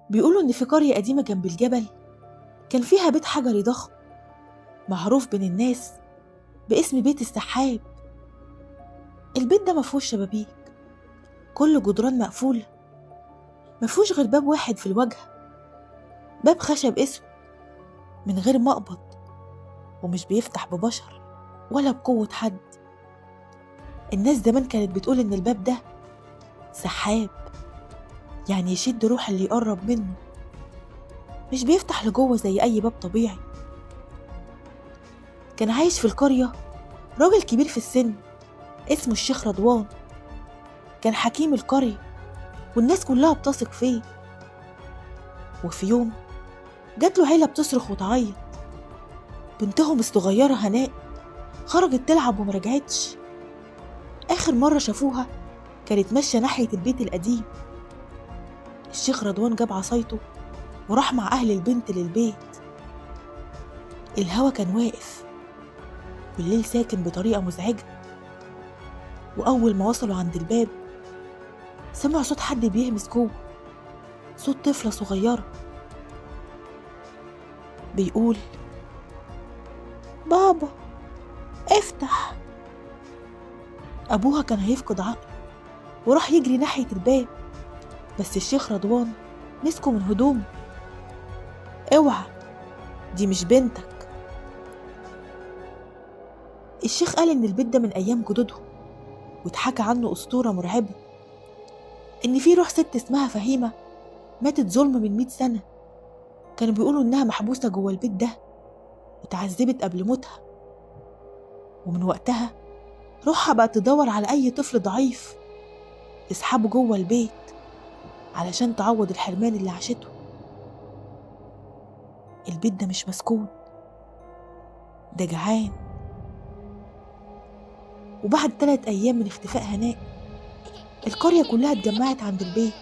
بيقولوا إن في قرية قديمة جنب الجبل كان فيها بيت حجري ضخم معروف بين الناس باسم بيت السحاب. البيت ده مفهوش شبابيك، كل جدران مقفولة، مفهوش غير باب واحد في الواجهة، باب خشب اسود من غير مقبض، ومش بيفتح ببشر ولا بقوة حد. الناس زمان كانت بتقول إن الباب ده سحاب، يعني يشد روح اللي يقرب منه، مش بيفتح لجوه زي أي باب طبيعي. كان عايش في القرية راجل كبير في السن اسمه الشيخ رضوان، كان حكيم القرية والناس كلها بتثق فيه. وفي يوم جات له عيلة بتصرخ وتعيط، بنتهم الصغيرة هناء خرجت تلعب ومرجعتش. آخر مرة شافوها كانت ماشية ناحية البيت القديم. الشيخ رضوان جاب عصايته وراح مع أهل البنت للبيت. الهوا كان واقف والليل ساكن بطريقة مزعجة، وأول ما وصلوا عند الباب سمعوا صوت حد بيهمس جوه، صوت طفلة صغيرة بيقول: بابا افتح. أبوها كان هيفقد عقله وراح يجري ناحية الباب، بس الشيخ رضوان مسكه من هدومه: اوعى، دي مش بنتك. الشيخ قال إن البيت ده من أيام جدودهم، واتحكى عنه أسطورة مرعبة إن في روح ست اسمها فهيمة ماتت ظلم من 100 سنة. كانوا بيقولوا إنها محبوسة جوه البيت ده وتعذبت قبل موتها، ومن وقتها روحها بقت تدور على أي طفل ضعيف تسحبه جوه البيت علشان تعوض الحرمان اللي عاشته. البيت ده مش مسكون، ده جعان. وبعد 3 أيام من اختفاء هناء القرية كلها اتجمعت عند البيت.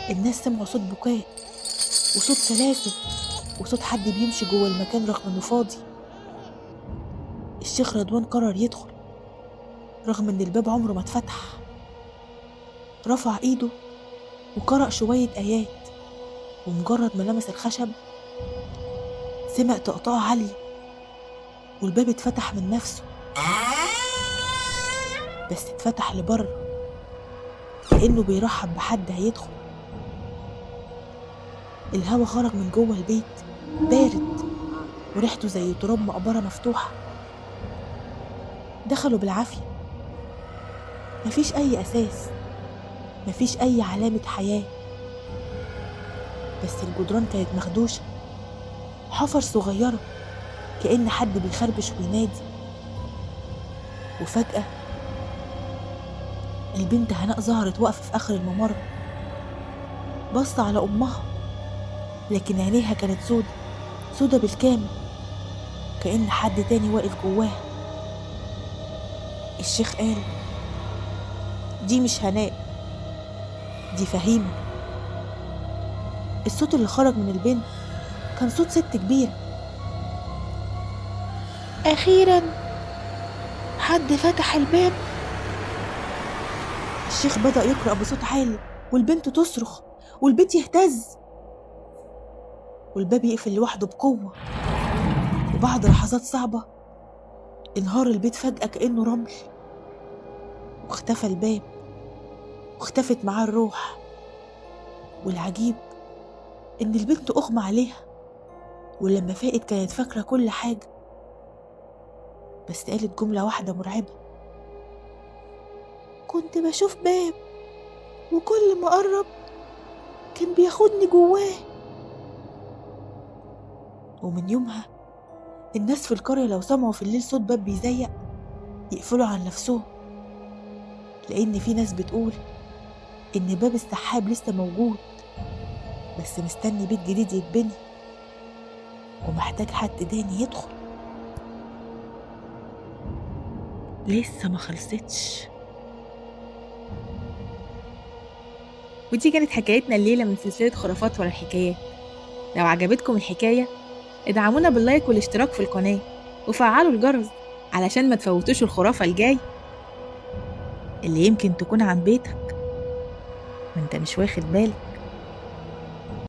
الناس سمعوا صوت بكاء وصوت سلاسل وصوت حد بيمشي جوه المكان رغم انه فاضي. الشيخ رضوان قرر يدخل رغم ان الباب عمره ما اتفتح. رفع ايده وقرأ شوية آيات، ومجرد ما لمس الخشب سمع طقطقة عالية والباب اتفتح من نفسه، بس اتفتح لبره كأنه بيرحب بحد هيدخل. الهوا خرج من جوه البيت بارد وريحته زي تراب مقبرة مفتوحة. دخلوا بالعافية، مفيش أي أساس، مفيش أي علامة حياة، بس الجدران كانت مخدوشة، حفر صغيرة كأن حد بيخربش وينادي. وفجأة البنت هناء ظهرت واقفة في آخر الممر، بص على أمها لكن عينيها كانت سودة بالكامل، كأن حد تاني واقف جواها. الشيخ قال: دي مش هناء، دي فهيمة. الصوت اللي خرج من البنت كان صوت ست كبيرة: أخيرا حد فتح الباب. الشيخ بدأ يقرأ بصوت عالي والبنت تصرخ والبيت يهتز والباب يقفل لوحده بقوة. وبعد لحظات صعبة انهار البيت فجأة كأنه رمل، واختفى الباب واختفت معاه الروح. والعجيب إن البنت أغمى عليها، ولما فاقت كانت فاكرة كل حاجة، بس قالت جملة واحدة مرعبة: كنت بشوف باب وكل ما قرب كان بياخدني جواه. ومن يومها الناس في القرية لو سمعوا في الليل صوت باب بيزيق يقفلوا عن نفسهم، لأن في ناس بتقول إن باب السحاب لسه موجود، بس مستني بيت جديد يتبني ومحتاج حد تاني يدخل. لسه ما خلصتش. ودي كانت حكايتنا الليلة من سلسلة خرافات ورا الحكايات. لو عجبتكم الحكاية ادعمونا باللايك والاشتراك في القناة وفعلوا الجرس علشان ما تفوتوش الخرافة الجاي اللي يمكن تكون عن بيتك وانت مش واخد بالك.